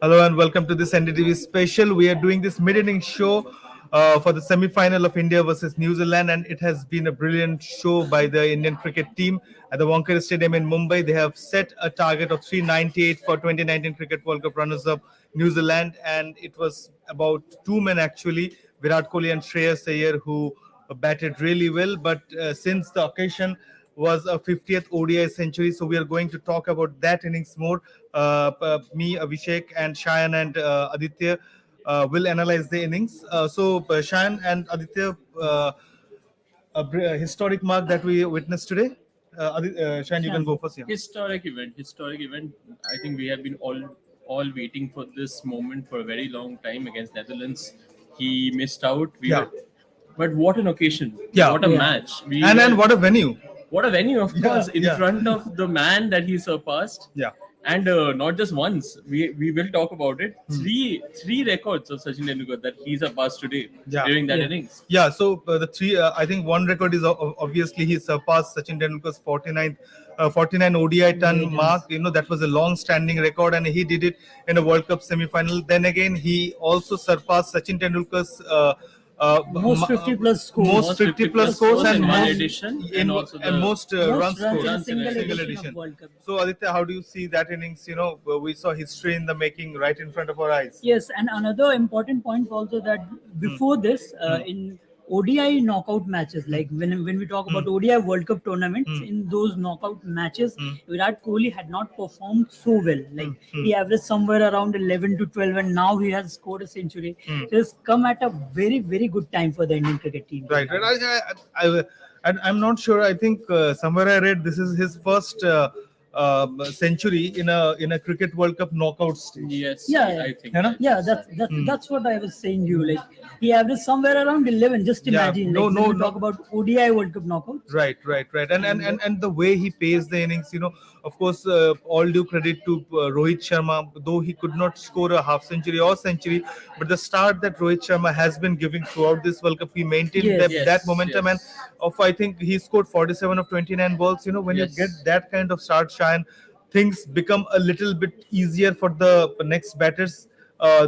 Hello and welcome to this NDTV special. We are doing this mid-inning show for the semi-final of India versus New Zealand, and it has been a brilliant show by the Indian cricket team at the Wankhede Stadium in Mumbai. They have set a target of 398 for 2019 Cricket World Cup runners-up New Zealand, and it was about two men actually, Virat Kohli and Shreyas Iyer, who batted really well. But since the occasion was a 50th ODI century. So we are going to talk about that innings more. Me, Abhishek, and Shayan and Aditya will analyze the innings. Shayan and Aditya, a historic mark that we witnessed today. Shayan, you can go first. Yeah. Historic event. I think we have been all waiting for this moment for a very long time against Netherlands. He missed out. Yeah. But what an occasion! Yeah. What a Yeah. match! And what a venue! What a venue, of course, in yeah. front of the man that he surpassed. Yeah. And not just once, we will talk about it. Three records of Sachin Tendulkar that he surpassed today during that innings. Yeah, so the three, I think one record is obviously he surpassed Sachin Tendulkar's 49 ODI ton mark. You know, that was a long-standing record, and he did it in a World Cup semi-final. Then again, he also surpassed Sachin Tendulkar's most 50 plus scores. Most 50 plus scores in one most edition, and also the most runs scored in a runs in a single edition. edition of World Cup. So Aditya, how do you see that innings? You know, we saw history in the making right in front of our eyes. Yes, and another important point also that before this, in ODI knockout matches, like when we talk about ODI World Cup tournaments, in those knockout matches, Virat Kohli had not performed so well. Like he averaged somewhere around 11 to 12, and now he has scored a century. So it's come at a very, very good time for the Indian cricket team. Right. I'm not sure. I think somewhere I read this is his first century in a Cricket World Cup knockout stage. Yes, Yeah, I think. Yeah, that's what I was saying. You like he averaged somewhere around 11. Just imagine. No, Like, no, when we no. talk about ODI World Cup knockouts. Right. And the way he paced the innings, you know, of course, all due credit to Rohit Sharma, though he could not score a half century or century, but the start that Rohit Sharma has been giving throughout this World Cup, he maintained that momentum, and I think he scored 47 of 29 balls. You know, when you get that kind of start, Shayan, things become a little bit easier for the next batters.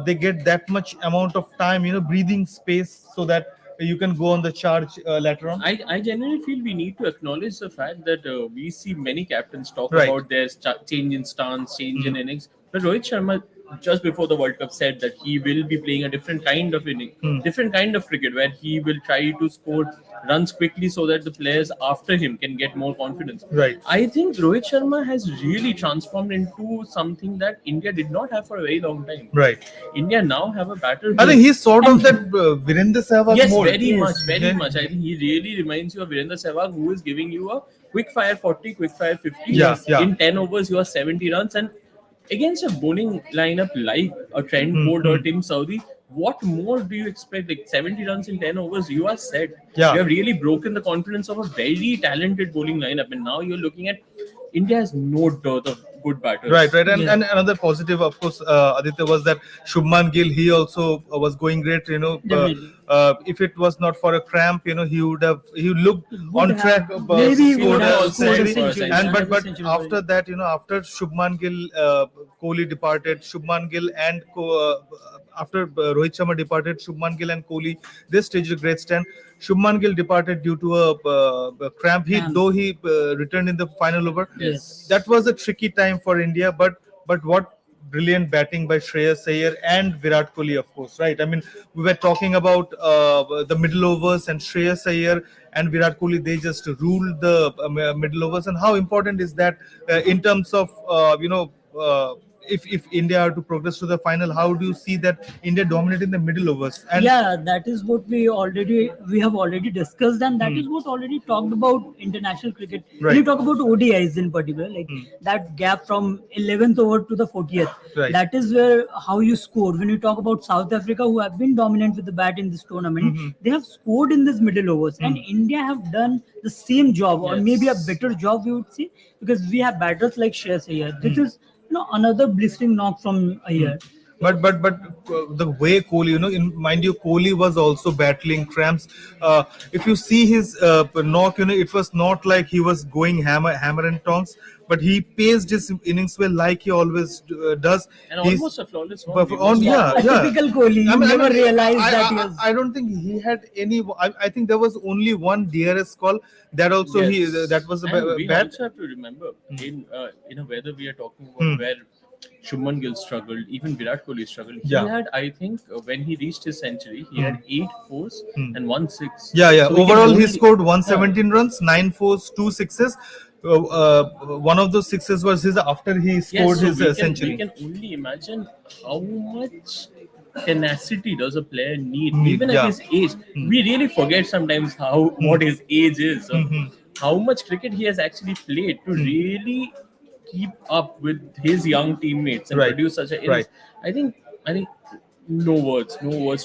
They get that much amount of time, you know, breathing space, so that you can go on the charge later on. I genuinely feel we need to acknowledge the fact that we see many captains talk Right. about their change in stance, change in innings. But Rohit Sharma, just before the World Cup, said that he will be playing a different kind of inning, different kind of cricket, where he will try to score runs quickly so that the players after him can get more confidence. Right. I think Rohit Sharma has really transformed into something that India did not have for a very long time. Right. India now have a batter. I think he's sort of that Virendra Sehwag Yes, mold. very much, very Yeah. much. I think he really reminds you of Virendra Sehwag, who is giving you a quick fire 40, quick fire 50. Yeah. In 10 overs, you are 70 runs. And against a bowling lineup like a Trent Bolt or Tim Southee, what more do you expect? Like 70 runs in 10 overs, you are set. Yeah. You have really broken the confidence of a very talented bowling lineup. And now you're looking at India has no dearth of good batters. Right. And another positive, of course, Aditya, was that Shubman Gill, he also was going great. You know, Definitely. if it was not for a cramp, you know, he looked on have- track. maybe he Scored would have a scored a century. century. And but Another century. after that, you know, after Shubman Gill, Kohli departed, Shubman Gill and after Rohit Sharma departed, Shubman Gill and Kohli, they staged a great stand. Shubman Gill departed due to a cramp. Though he returned in the final over. Yes. That was a tricky time for India, but what brilliant batting by Shreyas Iyer and Virat Kohli, of course, right? I mean, we were talking about the middle overs, and Shreyas Iyer and Virat Kohli, they just ruled the middle overs. And how important is that in terms of if India are to progress to the final, how do you see that India dominating the middle overs? And Yeah, that is what we have already discussed, and that is what already talked about international cricket. When you Right. talk about ODIs in particular, like that gap from 11th over to the 40th, Right. that is where how you score. When you talk about South Africa, who have been dominant with the bat in this tournament, they have scored in this middle overs, and India have done the same job, or maybe a better job, we would say, because we have batters like Shreyas Iyer. This is another blistering knock from Iyer. But the way Kohli, in mind you, Kohli was also battling cramps. If you see his knock, it was not like he was going hammer and tongs, but he paced his innings well, like he always does. And He's almost a flawless one. but We on must Yeah, yeah a not- yeah. typical Kohli. You never realized that he was. I don't think he had any. I think there was only one DRS call. That also Yes. that was a And we bad. also have to remember in a weather we are talking about where Shubman Gill struggled, even Virat Kohli struggled. He Yeah. had, I think, when he reached his century, he had 8 fours and 1 6. Yeah. So we can Overall, he only- scored 117 runs, 9 fours, 2 6s. One of those sixes was his after he Yes, scored so his we century. can only imagine how much tenacity does a player need, Need, even yeah. at his age. We really forget sometimes how what his age is, or how much cricket he has actually played to really keep up with his young teammates and Right, produce such a innings. right. I think no words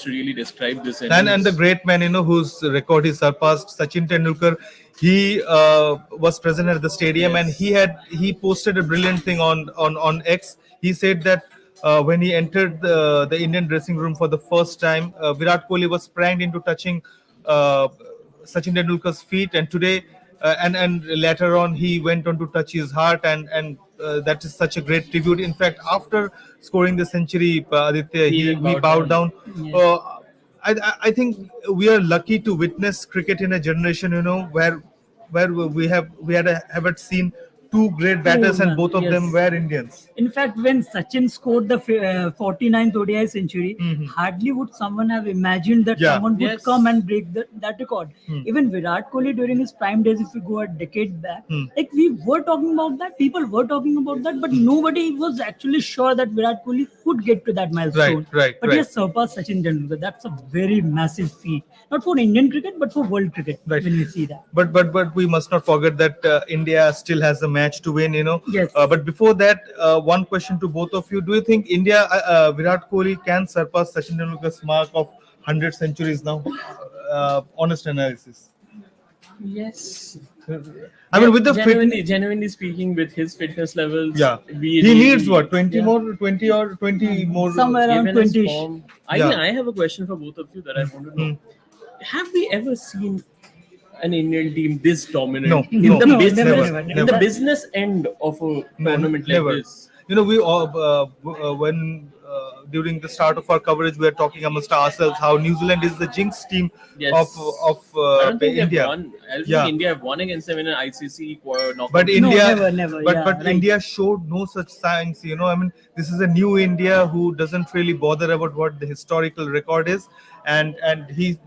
to really describe this innings. And the great man, whose record he surpassed, Sachin Tendulkar. He was present at the stadium, and he posted a brilliant thing on X. He said that when he entered the Indian dressing room for the first time, Virat Kohli was pranked into touching uh, Sachin Tendulkar's feet, and today and later on he went on to touch his heart, and that is such a great tribute. In fact, after scoring the century, Aditya, he even bowed down. Yeah. I think we are lucky to witness cricket in a generation, where haven't seen two great batters, and both of them Yes. were Indians. In fact, when Sachin scored the 49th ODI century, Mhm. hardly would someone have imagined that Yeah. someone would Yes. come and break that record. Even Virat Kohli during his prime days, if we go a decade back, like we were talking about that, people were talking about that, but nobody was actually sure that Virat Kohli could get to that milestone. Right, But right. he has surpassed Sachin Tendulkar. That's a very massive feat, not for Indian cricket, but for world cricket. Right. When we see that. But we must not forget that India still has a match to win. Yes. But before that, one question to both of you: do you think India, Virat Kohli, can surpass Sachin Tendulkar's mark of 100 centuries now? Honest analysis. Yes. I mean, with the genuinely speaking, with his fitness levels, yeah, we he really- needs what 20 yeah. more, 20 more. Somewhere around Given his 20. form, Yeah. I have a question for both of you that I want to know. Have we ever seen an Indian team this dominant No, in no, the no, business never, in never. the business end of a tournament like Never. this? We all when during the start of our coverage, we are talking amongst ourselves how New Zealand is the jinx team Yes. of I don't think India. they've won. I don't Yeah. think India have won against them in an ICC knockout. But No, India, never, but yeah, but right. India showed no such signs. I mean, this is a new India who doesn't really bother about what the historical record is, and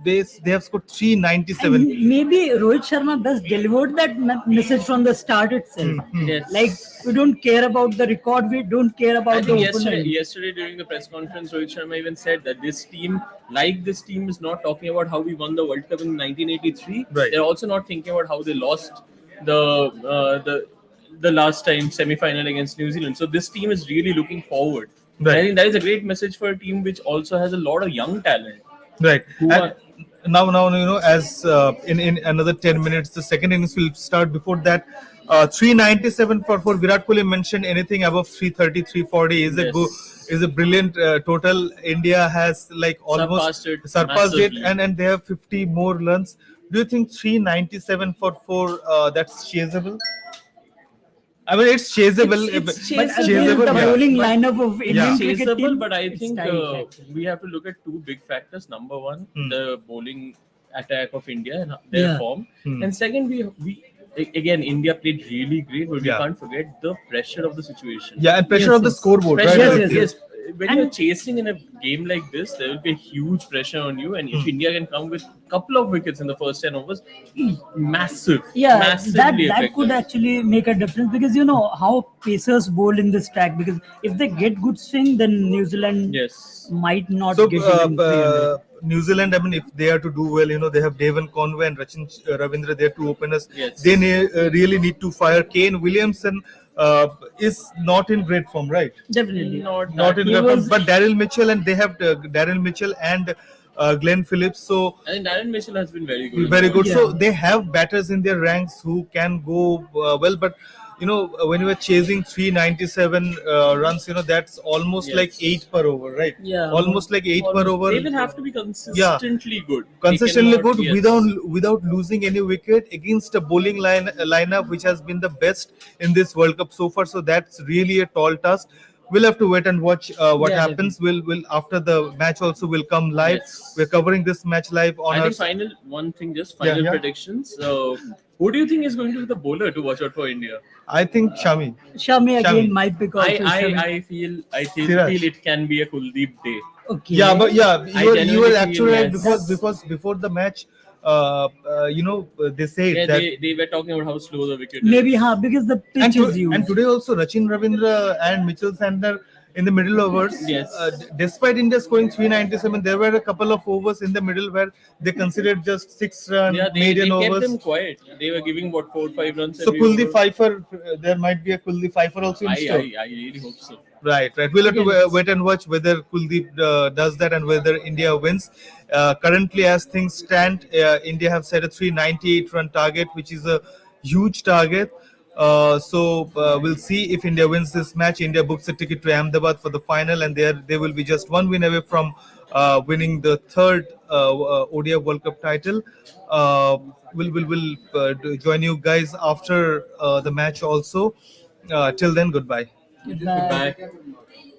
they have scored 397. And maybe Rohit Sharma best delivered that message from the start itself. Yes. Like we don't care about the record, we don't care about I the think opponent. yesterday during the press conference, Rohit Sharma even said that this team is not talking about how we won the World Cup in 1983. Right. They're also not thinking about how they lost the last time semi-final against New Zealand. So this team is really looking forward. Right. I think that is a great message for a team which also has a lot of young talent. Right. Who And are- now as in another 10 minutes, the second innings will start. Before that, 397 for Virat Kohli. Mentioned anything above 330, 340 is a Yes. is a brilliant total. India has like almost Surpassed it it, massively. and they have 50 more runs. Do you think 397 for 4 that's chaseable? I mean, it's chaseable. It's But chaseable, against the yeah. bowling lineup of Indian Yeah. cricket chaseable, team, but I it's think tight, actually. we have to look at two big factors. Number one, Hmm. the bowling attack of India and their Yeah. form, Hmm. and second, again India played really great, but we Yeah. can't forget the pressure of the situation. Yeah, and pressure Yes, of the yes. scoreboard. Pressure, Right? Yes, yes. yes. When And- you're chasing in a game like this, there will be a huge pressure on you, and if India can come with a couple of wickets in the first 10 overs, massive, Yeah, massively that effective. could actually make a difference because you know how pacers bowl in this track. Because if they get good swing, then New Zealand Yes. might not So get even 300. New Zealand, I mean, if they are to do well, they have Devon Conway and Rachin Ravindra, their two openers. Yes. They really need to fire. Kane Williamson is not in great form, right? Definitely. Not Not that in He great form. was- But Daryl Mitchell, and they have Daryl Mitchell and Glenn Phillips. So I think Darren Mitchell has been very good. very good. Yeah. So they have batters in their ranks who can go well, but when you were chasing 397 runs, that's almost like Yes. 8 per over, right? Yeah, Almost like 8 per over. They will have to be Yeah, consistently good. They consistently cannot, good yes. without losing any wicket against a bowling lineup which has been the best in this World Cup so far. So that's really a tall task. We'll have to wait and watch what yeah, happens. definitely. Will after the match also will come live. We're Yes. covering this match live on I our. think final one thing, just Yeah, final yeah. predictions. Who do you think is going to be the bowler to watch out for India? I think Shami. Shami again, Shami. my pick I also is I Shami. I feel Siraj. it can be a Kuldeep Day. Yeah, Okay. but yeah, I you were genuinely feel actually right because yes. because before the match, they Yeah, said that. they were talking about how slow the wicket Maybe, is. because the And pitch is used. today also Rachin Ravindra and Mitchell Santner in the middle overs. Yes. Despite India scoring 397, there were a couple of overs in the middle where they considered just 6 run Yeah, they maiden kept overs. them quiet. They were giving what 4 5 runs So every Kuldeep over. Pfeiffer, there might be a Kuldeep Pfeiffer also in I store. I I really hope so. Right, right. We'll have to Okay, let's. wait and watch whether Kuldeep does that and whether India wins. Currently, as things stand, India have set a 398-run target, which is a huge target. So we'll see if India wins this match. India books a ticket to Ahmedabad for the final, and they will be just one win away from winning the third ODI World Cup title. We'll join you guys after the match also. Till then, goodbye. Goodbye. Goodbye.